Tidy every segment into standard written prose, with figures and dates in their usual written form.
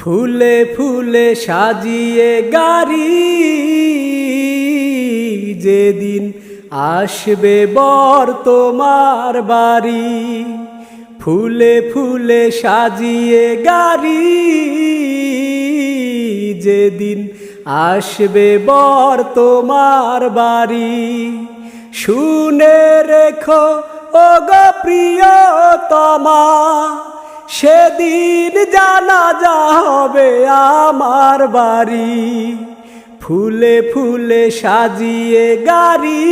ফুলে ফুলে সাজিয়ে গাড়ি যেদিন আসবে বর তোমার বাড়ি। ফুলে ফুলে সাজিয়ে গাড়ি যেদিন আসবে বর তোমার বাড়ি। শুনে রেখো ওগো প্রিয়তমা, সেদিন জানাজা হবে আমার বাড়ি। ফুলে ফুলে সাজিয়ে গাড়ি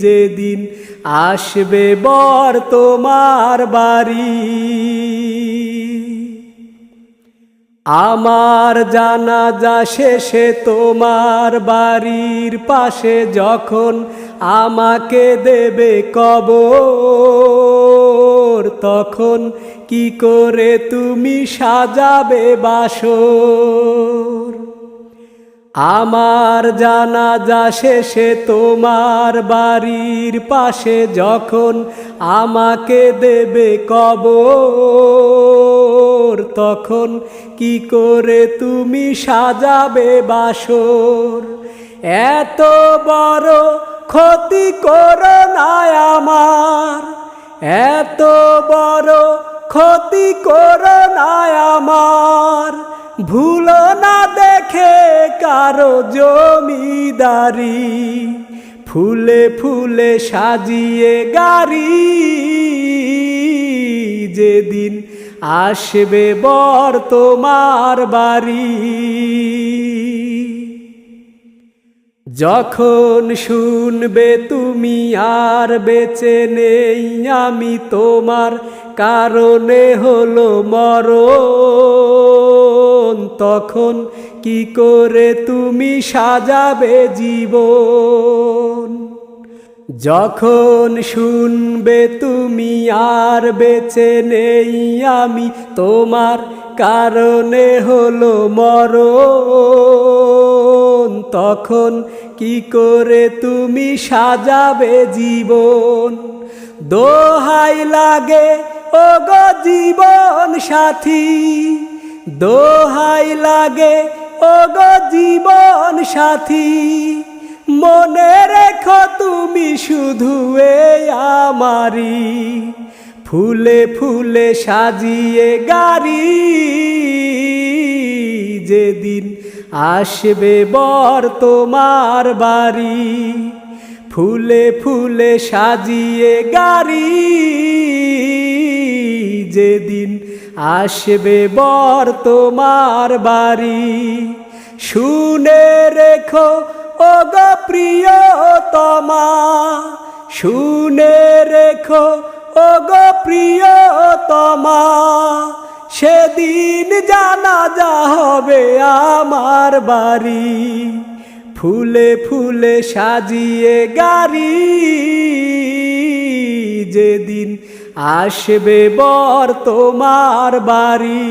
যেদিন আসবে বর তোমার বাড়ি। আমার জানাজা শেষে তোমার বাড়ির পাশে যখন আমাকে দেবে কবর, তখন কি করে তুমি সাজাবে বাসর। আমার জানাজা শেষে তোমার বাড়ির পাশে যখন আমাকে দেবে কবর, তখন কি করে তুমি সাজাবে বাসর। এত বড় ক্ষতি করো না আমার, এত বড় ক্ষতি করো না আমার। ভুলো না দেখে কারো জমিদারি। ফুলে ফুলে সাজিয়ে গাড়ি যেদিন আসবে বর তোমার বাড়ি। যখন শুনবে তুমি আর বেঁচে নেই আমি, তোমার কারণে হলো মরণ, তখন কি করে তুমি সাজাবে জীবন। যখন শুনবে তুমি আর বেঁচে নেই আমি, তোমার কারণে হলো মরণ, তখন কি করে তুমি সাজাবে জীবন। দোহাই লাগে ওগো জীবন সাথী, দোহাই লাগে ওগো জীবন সাথী। মনে রেখো তুমি শুধু এই আমারি। ফুলে ফুলে সাজিয়ে গাড়ি যেদিন আসবে বর তোমার বাড়ি। ফুলে ফুলে সাজিয়ে গাড়ি যেদিন আসবে বর তোমার বাড়ি। শুনে রেখো ওগো প্রিয়তমা, শুনে রেখো ওগো প্রিয়তমা, সেদিন জানাজা হবে আমার বাড়ি। ফুলে ফুলে সাজিয়ে গাড়ি যেদিন আসবে বর তোমার বাড়ি।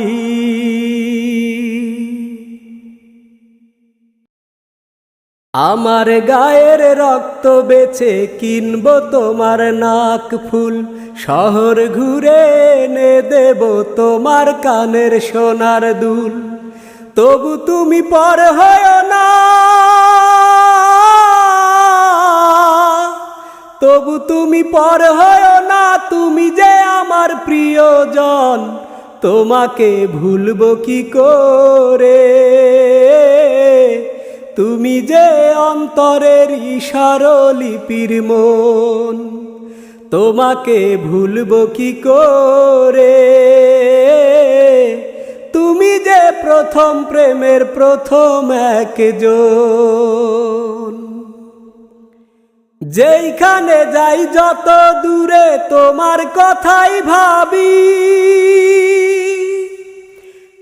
আমার গায়ের রক্ত বেচে কিনবো তোমার নাক ফুল, শহর ঘুরে এনে দেব তোমার কানের সোনার দুল। তবু তুমি পর হয় না, তবু তুমি পর হয় না, তুমি যে আমার প্রিয়জন, তোমাকে ভুলবো কি করে। তুমি যে অন্তরের স্বরলিপির মন, তোমাকে ভুলবো কি করে। তুমি যে প্রথম প্রেমের প্রথম একজন। যেইখানে যাই যত দূরে তোমার কথাই ভাবি,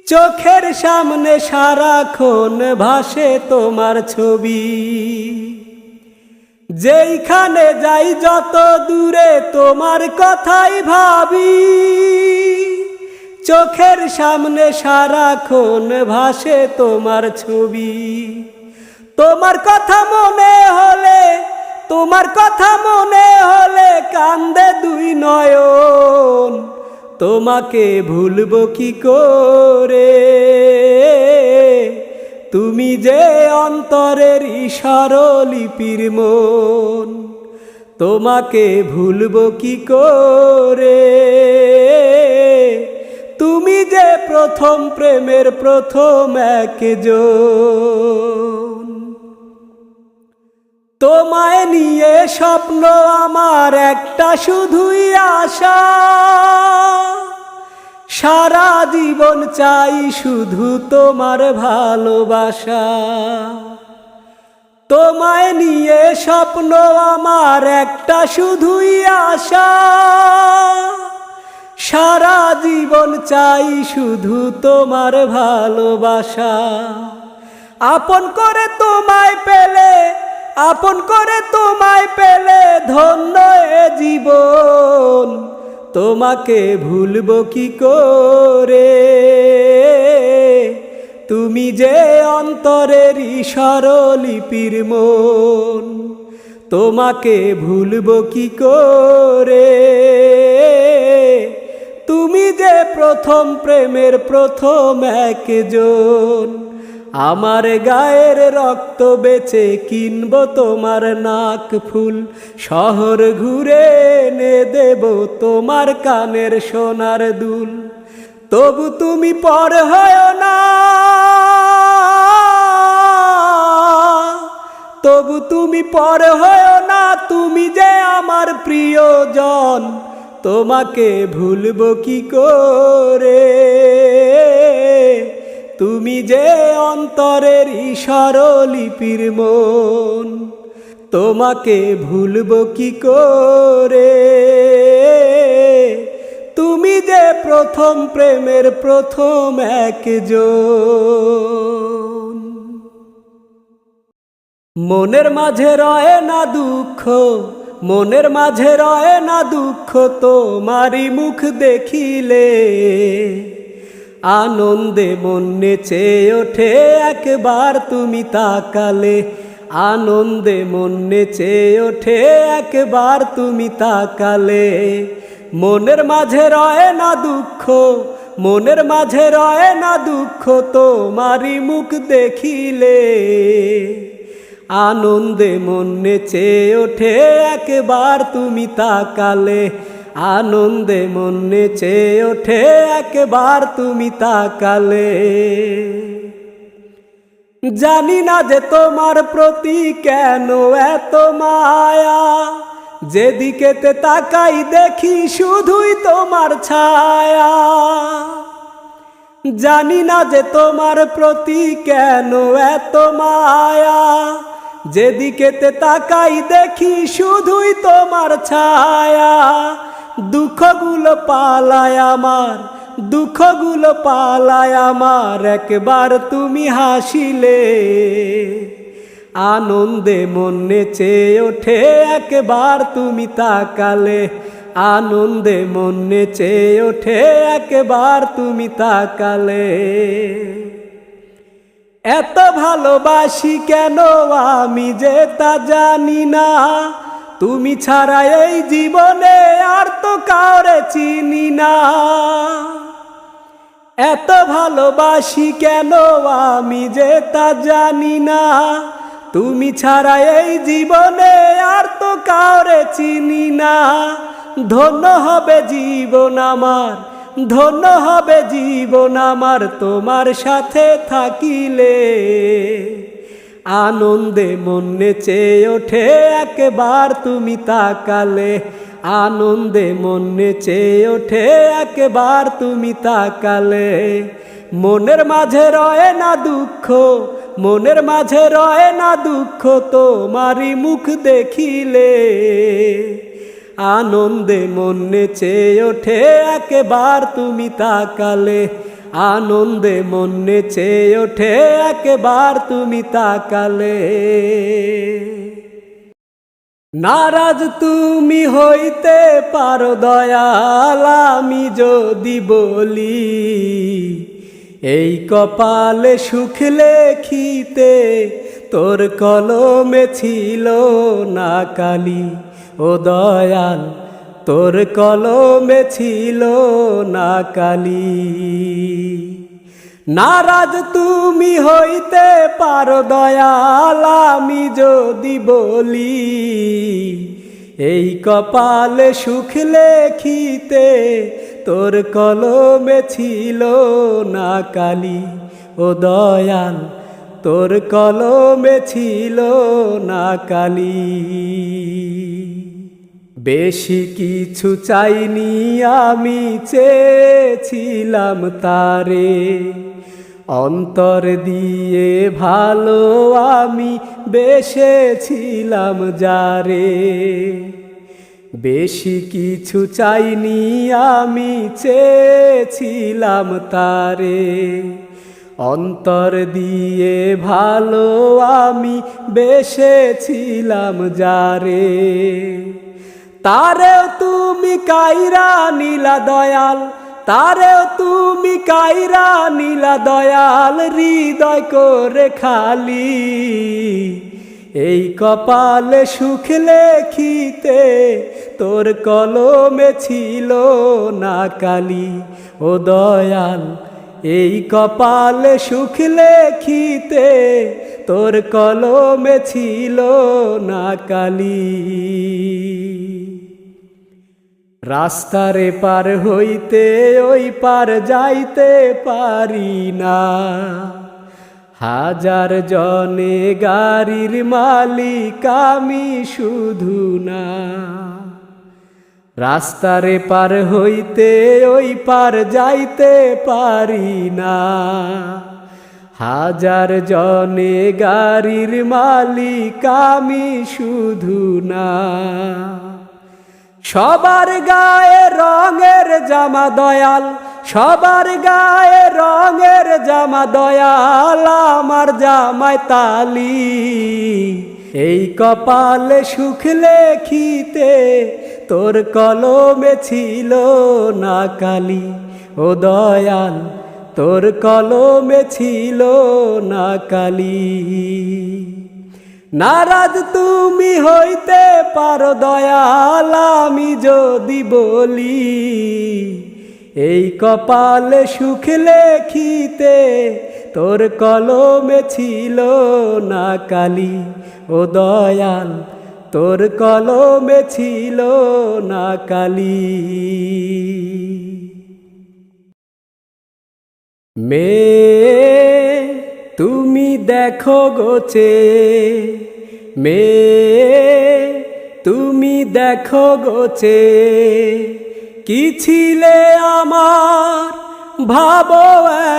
চোখের সামনে সারাক্ষণ ভাসে তোমার ছবি। যেইখানে যাই যত দূরে তোমার কথাই ভাবি, চোখের সামনে সারাক্ষণ ভাসে তোমার ছবি। তোমার কথা মনে হলে, তোমার কথা মনে হলে কান্দে দুই নয়ন, তোমাকে ভুলব কি করে, তুমি যে অন্তরের স্বরলিপির মন। তোমাকে ভুলব কি করে, তুমি যে প্রথম প্রেমের প্রথম একজন। তোমায় নিয়ে স্বপ্ন আমার একটা শুধুই আশা, সারা জীবন চাই শুধু তোমার ভালোবাসা। তোমায় নিয়ে স্বপ্ন আমার একটা শুধুই আশা, সারা জীবন চাই শুধু তোমার ভালোবাসা। আপন করে তোমায় পেলে, আপন করে তোমায় পেলে ধন্য এ জীবন। তোমাকে ভুলব কি করে, তুমি যে অন্তরের স্বরলিপির মন। তোমাকে ভুলব কি করে, তুমি যে প্রথম প্রেমের প্রথম একজন। আমার গায়ের রক্ত বেচে কিনব তোমার নাক ফুল, শহর ঘুরে এনে দেব তোমার কানের সোনার দুল। তবু তুমি পর হয় না, তবু তুমি পর হয় না, তুমি যে আমার প্রিয়জন। তোমাকে ভুলব কি করে, তুমি যে অন্তরের স্বরলিপির মন। তোমাকে ভুলব কি করে, তুমি যে প্রথম প্রেমের প্রথম একজন। মনের মাঝে রয়ে না দুঃখ, মনের মাঝে রয়ে না দুঃখ, তোমারই মুখ দেখিলে আনন্দে মন নেচে ওঠে একবার তুমি তাকালে। আনন্দে মন নেচে ওঠে একবার তুমি তাকালে। মনের মাঝে রয়ে না দুঃখ, মনের মাঝে রয়ে না দুঃখ, তোমারই মুখ দেখিলে আনন্দে মন নেচে ওঠে একবার তুমি তাকালে। আনন্দে মন নেচে ওঠে একবার তুমি তাকালে। জানি না যে তোমার প্রতি কেন এত মায়া, যেদিকেতে তাকাই দেখি শুধুই তোমার ছায়া। জানি না যে তোমার প্রতি কেন এত মায়া, যেদিকেতে তাকাই দেখি শুধুই তোমার ছায়া। দুঃখগুলো পালায় আমার, দুঃখগুলো পালায় আমার, একবার তুমি হাসিলে আনন্দে মন নেচে ওঠে একবার তুমি তাকালে। আনন্দে মন নেচে ওঠে একবার তুমি তাকালে। এত ভালোবাসি কেন আমি যে তা জানি না, তুমি ছাড়া এই জীবনে আর তো কাউরে চিনি না। এত ভালোবাসি কেন আমি যে তা জানি না, তুমি ছাড়া এই জীবনে আর তো কাউরে চিনি না। ধন্য হবে জীবন আমার, ধন্য হবে জীবন আমার, তোমার সাথে থাকিলে। আনন্দে মন নেচে ওঠে একবার তুমি তাকালে। আনন্দে মন নেচে ওঠে একবার তুমি তাকালে। মনের মাঝে রয়ে না দুঃখ, মনের মাঝে রয়ে না দুঃখ, তোমারই মুখ দেখিলে আনন্দে মন নেচে ওঠে একবার তুমি তাকালে। আনন্দে মন নেচে ওঠে একবার তুমি তাকালে। নারাজ তুমি হইতে পারো দয়াল, আমি যদি বলি এই কপালে সুখ লেখিতে তোর কলমে ছিল না কালি। ও দয়াল তোর কলমে ছিল না কালি। নারাজ তুমি হইতে পারো দয়াল, আমি যদি বলি এই কপালে সুখ লেখিতে তোর কলমে ছিল না কালি। ও দয়াল তোর কলমে ছিল না কালি। বেশি কিছু চাইনি আমি, চেয়েছিলাম তারে অন্তর দিয়ে ভালো আমি বেসেছিলাম যারে। বেশি কিছু চাইনি আমি, চেয়েছিলাম তারে অন্তর দিয়ে ভালো আমি বেসেছিলাম যারে। তারেও তুমি কাইরা নীলা দয়াল, তারেও তুমি কাইরা নীলা দয়াল, হৃদয় করে খালি। এই কপালে সুখ লেখিতে তোর কলমে ছিল না কালি। ও দয়াল এই কপালে সুখ লেখিতে তোর কলমে ছিল না কালি। রাস্তারে পার হইতে ওই পার যাইতে পারি না, হাজার জনে গাড়ির মালিক আমি শুধু না। রাস্তারে পার হইতে ওই পার যাইতে পারি না, হাজার জনে গাড়ির মালিক আমি শুধু না। সবার গায়ে রঙের জামা দয়াল, সবার গায়ে রঙের জামা দয়াল, আমার জামায় তালি। এই কপালে সুখ লেখিতে তোর কলমে ছিল না কালি। ও দয়াল তোর কলমে ছিল না কালি। নারাজ তুমি হইতে পারো দয়াল, আমি যদি বলি এই কপালে সুখ লেখিতে তোর কলমে ছিল না কালি। ও দয়াল তোর কলমে ছিল না কালি। মেয়ে তুমি দেখো গোচে, মেয়ে তুমি দেখো গোচে, কি ছিলে আমার ভাবো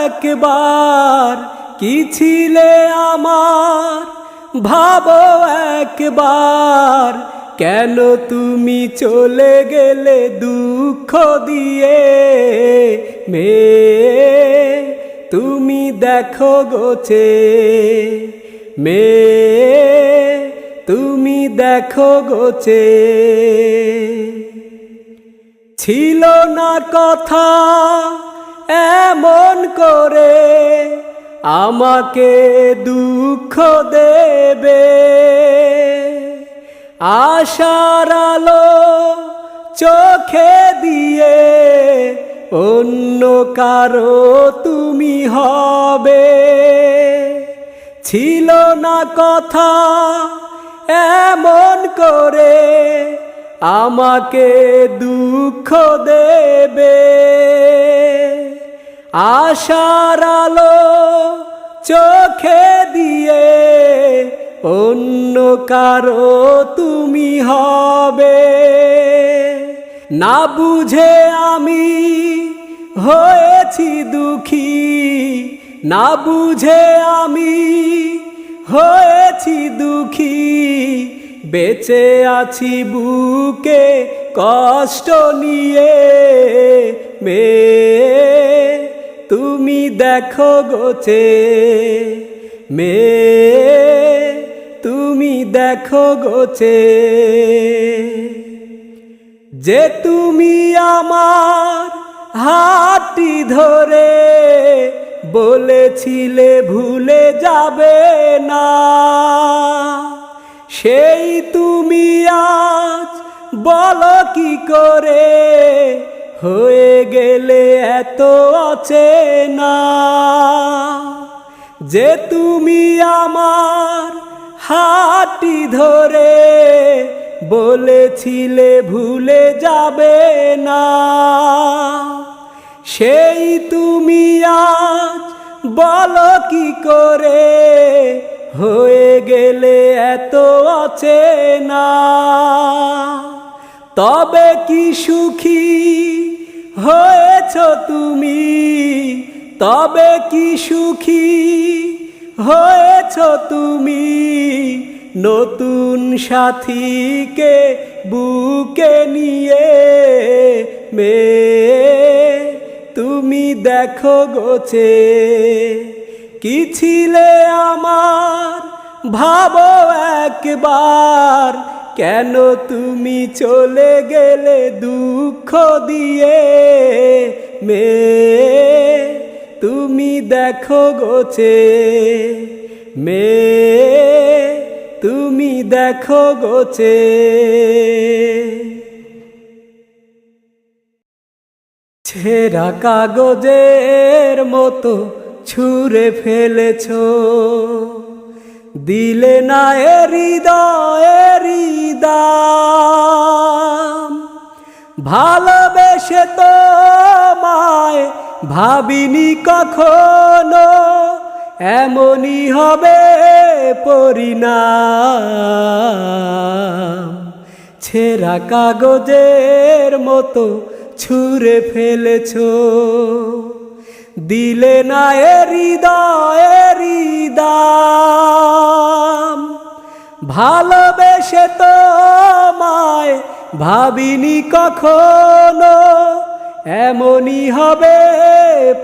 একবার, কি ছিলে আমার ভাবো একবার। কেন তুমি চলে গেলে দুঃখ দিয়ে, মেয়ে তুমি দেখো গোচে, মেয়ে তুমি দেখো গোচে। ছিল না কথা এমন করে আমাকে দুঃখ দেবে, আশার আলো চোখে দিয়ে অন্য কারো তুমি হবে। ছিল না কথা এমন করে আমাকে দুঃখ দেবে, আশার আলো চোখে দিয়ে অন্য কারো তুমি হবে। না বুঝে আমি হয়েছি দুঃখী, না বুঝে আমি হয়েছি দুঃখী, বেঁচে আছি বুকে কষ্ট নিয়ে। মেয়ে তুমি দেখো গোচে, মেয়ে তুমি দেখো গোচে। যে তুমি আমার হাতটি ধরে বলেছিলে ভুলে যাবে না, সেই তুমি আজ বলো কি করে হয়ে গেলে এত অচেনা, যে তুমি আমার হাতটি ধরে বলেছিলে ভুলে যাবে না, সেই তুমি আজ বলো কি করে হয়ে গেলে এত অচেনা। তবে কি সুখী হয়েছ তুমি, তবে কি সুখী হয়েছ তুমি, নতুন সাথীকে বুকে নিয়ে। মেয়ে তুমি দেখো গোছে কি ছিলে আমার, ভাবো একবার কেন তুমি চলে গেলে দুঃখ দিয়ে। মেয়ে তুমি দেখো গোছে, মেয়ে তুমি দেখো গোছে। ছেঁড়া কাগজের মতো ছুঁড়ে ফেলেছ, দিলে না এ হৃদয়ের দাম। ভালোবেসে তোমায় ভাবিনি কখনো এমনই হবে পরিণাম। ছেঁড়া কাগজের মতো ছুঁড়ে ফেলেছ, দিলে না এ হৃদয়ের দাম। ভালোবেসে তোমায় ভাবিনি কখনো এমনই হবে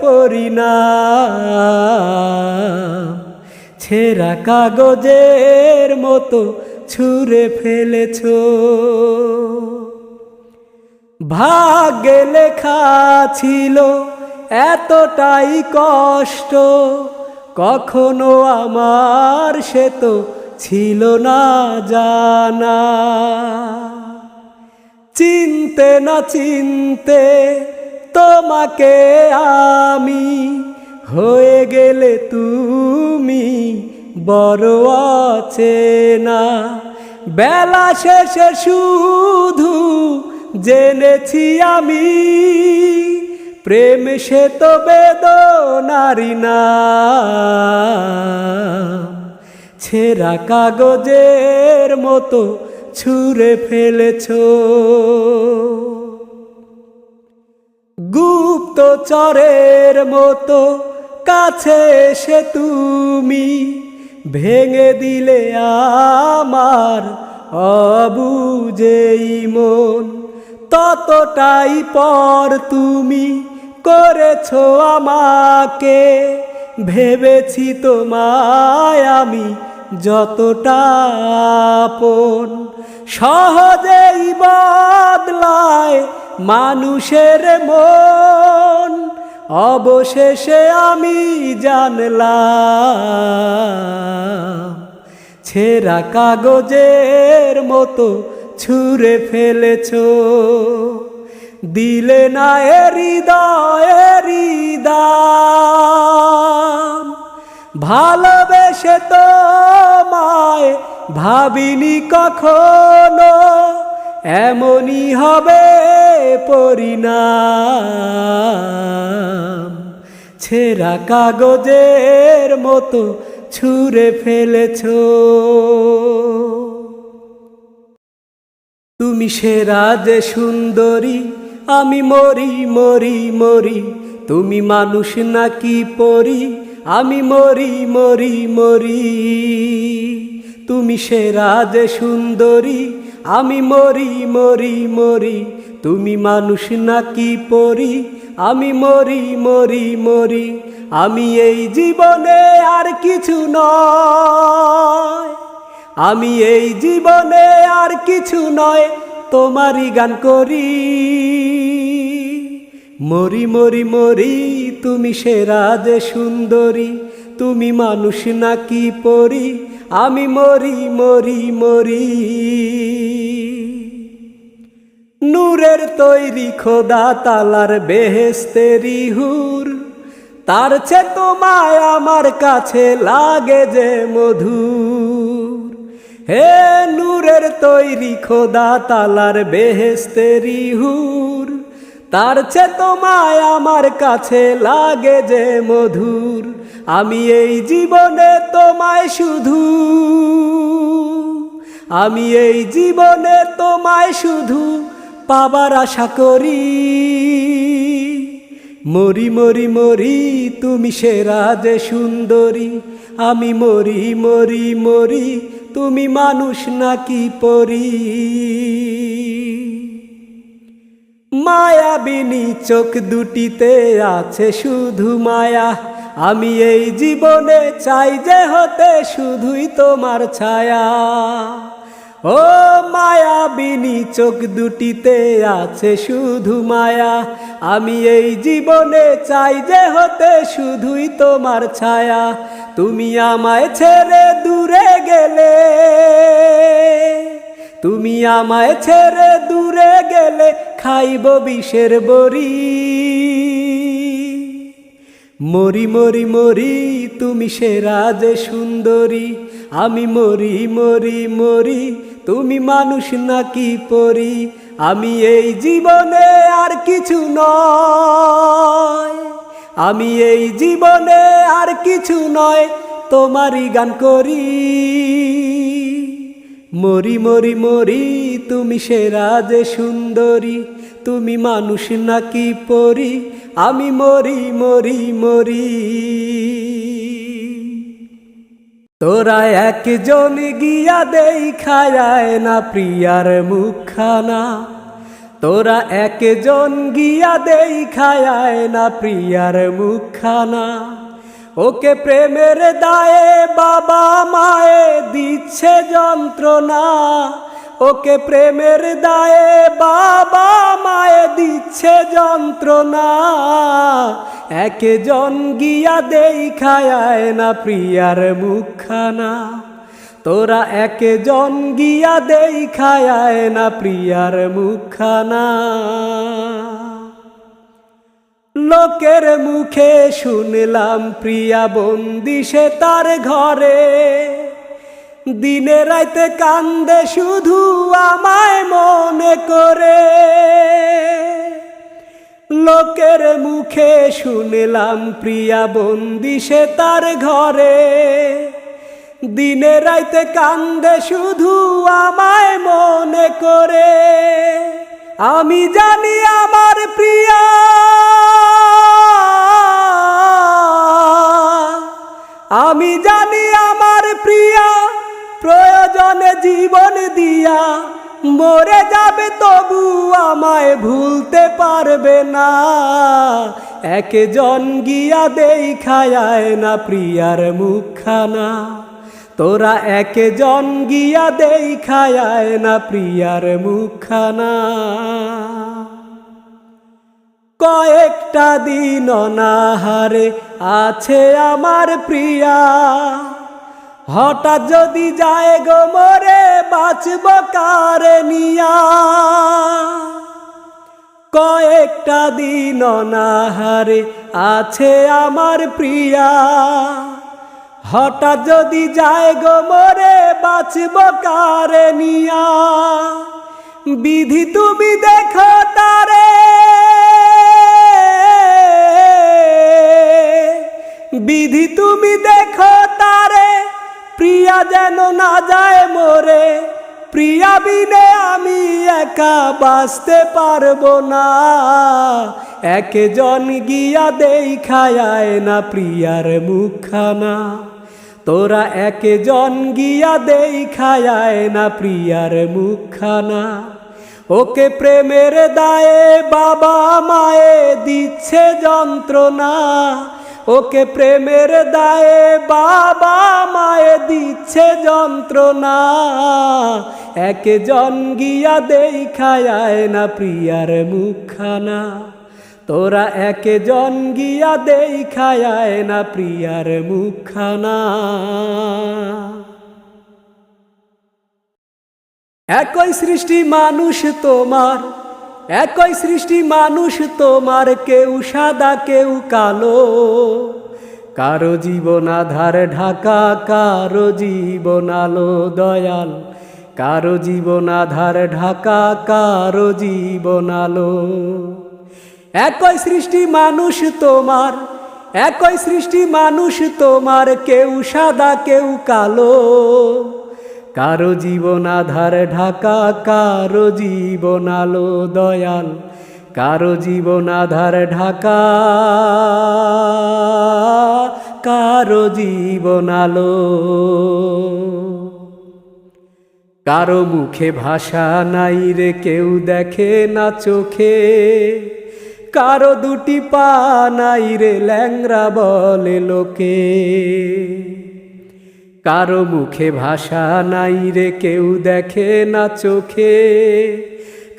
পরিণাম। ছেঁড়া কাগজের মতো ছুঁড়ে ফেলেছ। ভাগ্যে লেখা ছিল এতটাই কষ্ট, কখনো আমার সে তো ছিল না জানা। চিনতে না চিনতে তোমাকে আমি, হয়ে গেলে তুমি বড় অচেনা। বেলা শেষে শুধু জেনেছি আমি, প্রেম সে তো বেদনারি নাম। ছেঁড়া কাগজের মতো ছুঁড়ে ফেলেছ। গুপ্তচরের মতো কাছে এসে তুমি ভেঙে দিলে আমার অবুঝেই মন। ততটাই পর তুমি করেছ আমাকে, ভেবেছি তোমায় আমি যতটা আপন। সহজেই বদলায় মানুষের মন, অবশেষে আমি জানলাম। ছেঁড়া কাগজের মতো ছুঁড়ে ফেলেছ, দিলে না এ হৃদয়ের দাম। ভালোবেসে তোমায় ভাবিনি কখনো এমনই হবে পরিণাম। ছেঁড়া কাগজের মতো ছুঁড়ে ফেলেছ। তুমি সেরা যে সুন্দরী, আমি মরি মরি মরি। তুমি মানুষ নাকি পরি, আমি মরি মরি মরি। তুমি সেরা যে সুন্দরী, আমি মরি মরি মরি। তুমি মানুষ নাকি পরি, আমি মরি মরি মরি। আমি এই জীবনে আর কিছু নয়, আমি এই জীবনে আর কিছু নয়, তোমারই গান করি। মরি মরি মরি, তুমি সেরা যে সুন্দরী। তুমি মানুষ নাকি পরি, আমি মরি মরি মরি। নূরের তৈরি খোদা তালার বেহেশতেরি হুর, তার চেয়ে তোমায় আমার কাছে লাগে যে মধুর। হে নূরের তৈরি খোদা তালার বেহেশতেরি হুর, তার চেয়ে তোমায় আমার কাছে লাগে যে মধুর। আমি এই জীবনে তোমায় শুধু, আমি এই জীবনে তোমায় শুধু পাবার আশা করি। মরি মরি মরি তুমি সেরা যে সুন্দরী, আমি মরি মরি মরি তুমি মানুষ নাকি পরী। মায়াবিনী চোখ দুটিতে আছে শুধু মায়া, আমি এই জীবনে চাই যে হতে শুধুই তোমার ছায়া। ও মায়াবিনী চোখ দুটিতে আছে শুধু মায়া, আমি এই জীবনে চাই যে হতে শুধুই তোমার ছায়া। তুমি আমায় ছেড়ে দূরে গেলে, তুমি আমায় ছেড়ে দূরে গেলে খাইব বিষের বড়ি। মরি মরি মরি তুমি সেরা যে সুন্দরী, আমি মরি মরি মরি তুমি মানুষ নাকি পরী। আমি এই জীবনে আর কিছু নয়, আমি এই জীবনে আর কিছু নয় তোমারই গান করি। মরি মরি মরি তুমি সেরা যে সুন্দরী, তুমি মানুষ নাকি পরী, আমি মরি মরি মরি। তোরা একজন গিয়া দেখায় না প্রিয়ার মুখখানা, তোরা একজন গিয়া দেখায় না প্রিয়ার মুখখানা। ওকে প্রেমের দায়ে বাবা মায়ে দিচ্ছে যন্ত্রণা, ওকে প্রেমের দায়ে বাবা মায়ে দিচ্ছে যন্ত্রণা। একজন গিয়া দেখায় না প্রিয়ার মুখখানা, তোরা একজন গিয়া দেখায় না প্রিয়ার মুখখানা। লোকের মুখে শুনলাম প্রিয়া বন্দি সে তার ঘরে, দিনে রাইতে কান্দে শুধু আমায় মনে করে। লোকের মুখে শুনলাম প্রিয়া বন্দি সে তার ঘরে, দিনে রাইতে কান্দে শুধু আমায় মনে করে। আমি জানি আমার প্রিয়া, আমি জানি আমার প্রিয়া প্রয়োজনে জীবন দিয়া মরে যাবে, তবু আমায় ভুলতে পারবে না। একজন গিয়া দেখায় না প্রিয়ার মুখখানা, তোরা একজন গিয়া দেখায় না প্রিয়ার মুখখানা। কয়েকটা দিন অনাহারে আছে আমার প্রিয়া, হঠাৎ যদি যায় গো মরে বাঁচব কারে নিয়া। কয়েকটা দিন অনাহারে আছে আমার প্রিয়া, হঠাৎ যদি যায় গো মরে বাঁচব কারে নিয়া। বিধি তুমি দেখো তারে, বিধি তুমি দেখো তারে, প্রিয়া যেন না যায় মরে। প্রিয়া বিনে আমি একা বাঁচতে পারবো না। একজন গিয়া দেখায় না প্রিয়ার মুখখানা, তোরা একজন গিয়া দেখায় না প্রিয়ার মুখখানা। ওকে প্রেমের দায়ে বাবা মায়ে দিচ্ছে যন্ত্রণা, ওকে প্রেমের দায়ে বাবা মায়ে দিচ্ছে যন্ত্রণা। একজন গিয়া দেখায় না প্রিয়ার মুখখানা, তোরা একজন গিয়া দেখায় না প্রিয়ার মুখখানা। একই সৃষ্টি মানুষ তোমার, একই সৃষ্টি মানুষ তোমার, কেউ সাদা কেউ কালো। কারো জীবন আধার ঢাকা, কারো জীবন আলো দয়াল। কারো জীবন আধার ঢাকা, কারো জীবন আলো। একই সৃষ্টি মানুষ তোমার, একই সৃষ্টি মানুষ তোমার, কেউ সাদা কেউ কালো। কারো জীবন আধার ঢাকা, কারো জীবন আলো দয়াল। কারো জীবন আধার ঢাকা, কারো জীবন আলো। কারো মুখে ভাষা নাই রে, কেউ দেখে না চোখে। কারো দুটি পা নাই রে, ল্যাংড়া বলে লোকে। কারো মুখে ভাষা নাই রে, কেউ দেখে না চোখে।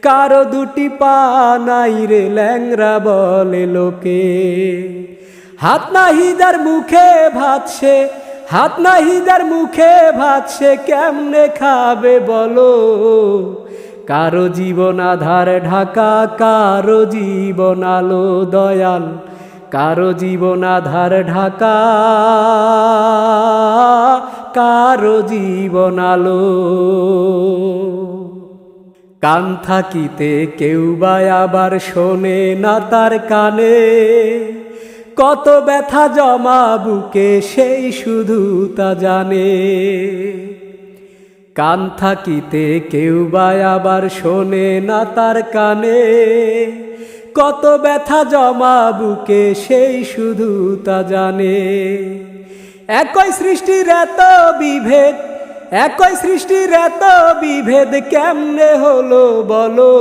কারো দুটি পা নাই রে, ল্যাংড়া বলে লোকে। হাত নাহি যার মুখে ভাত সে, হাত নাহি যার মুখে ভাত সে, কেমনে খাবে বলো। কারো জীবন আধার ঢাকা, কারো জীবন আলো দয়াল। কারো জীবন আধার ঢাকা, কারো জীবন আলো। কান থাকিতে কেউ বা আবার শোনে না তার কানে। কত ব্যথা জমা বুকে, সেই শুধু তা জানে। কান থাকিতে কেউ বা আবার শোনে না তার কানে। কত ব্যথা জমা বুকে, সেই শুধু তা জানে। একই সৃষ্টির এত বিভেদ, একই সৃষ্টির এত বিভেদ, কেমনে হলো বলো।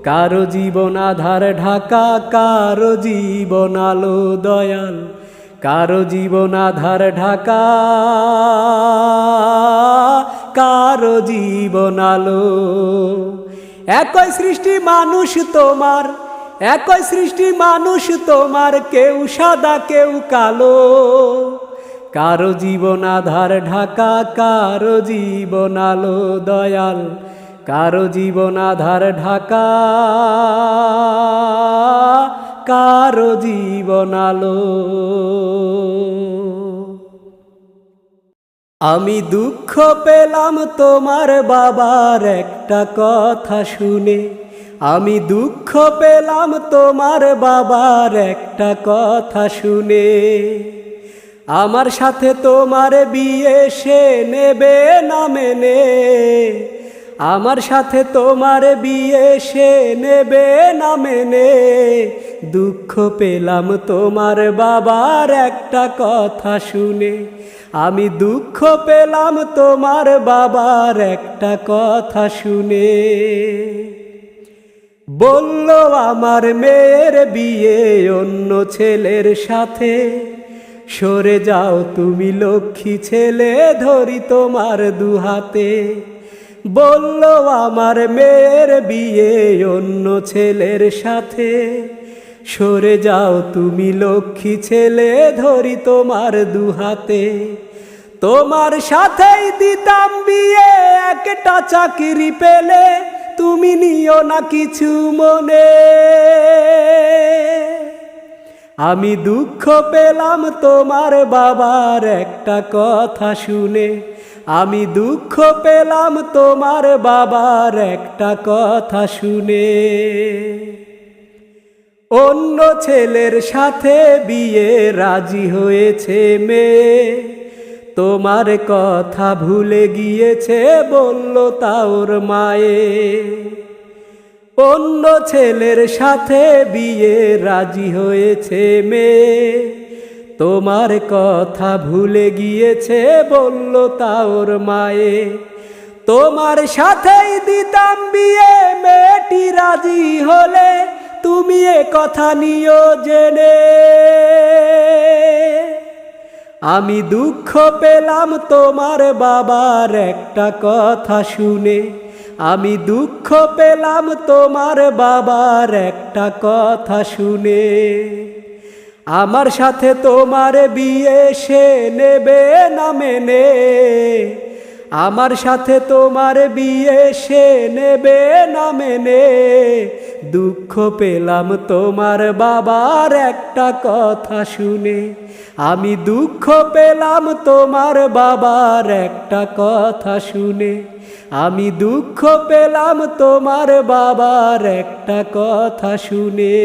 কারো জীবন আধার ঢাকা, কারো জীবন আলো দয়াল। কারো জীবন আধার ঢাকা, কারো জীবন আলো। একই সৃষ্টি মানুষ তোমার, একই সৃষ্টি মানুষ তোমার, কেউ সাদা কেউ কালো। কারো জীবন আধার ঢাকা, কারো জীবন আলো দয়াল। কারো জীবন আধার ঢাকা, কারো জীবন আলো। আমি দুঃখ পেলাম তোমার বাবার একটা কথা শুনে। আমি দুঃখ পেলাম তোমার বাবার একটা কথা শুনে। আমার সাথে তোমার বিয়ে সে নেবে না মেনে। আমার সাথে তোমার বিয়ে সে নেবে না মেনে। দুঃখ পেলাম তোমার বাবার একটা কথা শুনে। আমি দুঃখ পেলাম তোমার বাবার একটা কথা শুনে। বলল আমার মেয়ের বিয়ে অন্য ছেলের সাথে। সরে যাও তুমি লক্ষ্মী ছেলে, ধরি তোমার দুহাতে। বলল আমার মেয়ের বিয়ে অন্য ছেলের সাথে। সরে যাও তুমি লক্ষ্মী ছেলে, ধরি তোমার দুহাতে। তোমার সাথেই দিতাম বিয়ে একটা চাকরি পেলে। তুমি নিও না কিছু মনে। আমি দুঃখ পেলাম তোমার বাবার একটা কথা শুনে। আমি দুঃখ পেলাম তোমার বাবার একটা কথা শুনে। অন্য ছেলের সাথে বিয়ে রাজি হয়েছে মেয়ে। তোমার কথা ভুলে গিয়েছে বলল তাওর মায়ে। অন্য ছেলের সাথে বিয়ে রাজি হয়েছে মেয়ে। তোমার কথা ভুলে গিয়েছে বলল তাওর মায়ে। তোমার সাথেই দিতাম বিয়ে মেয়েটি রাজি হলে। তুমি এ কথা নিও জেনে। আমি দুঃখ পেলাম তোমার বাবার একটা কথা শুনে। আমি দুঃখ পেলাম তোমার বাবার একটা কথা শুনে। আমার সাথে তোমার বিয়ে সে নেবে না মেনে। আমার সাথে তোমার বিয়ে সে নেবে না মেনে। দুঃখ পেলাম তোমার বাবার একটা কথা শুনে। আমি দুঃখ পেলাম তোমার বাবার একটা কথা শুনে। আমি দুঃখ পেলাম তোমার বাবার একটা কথা শুনে।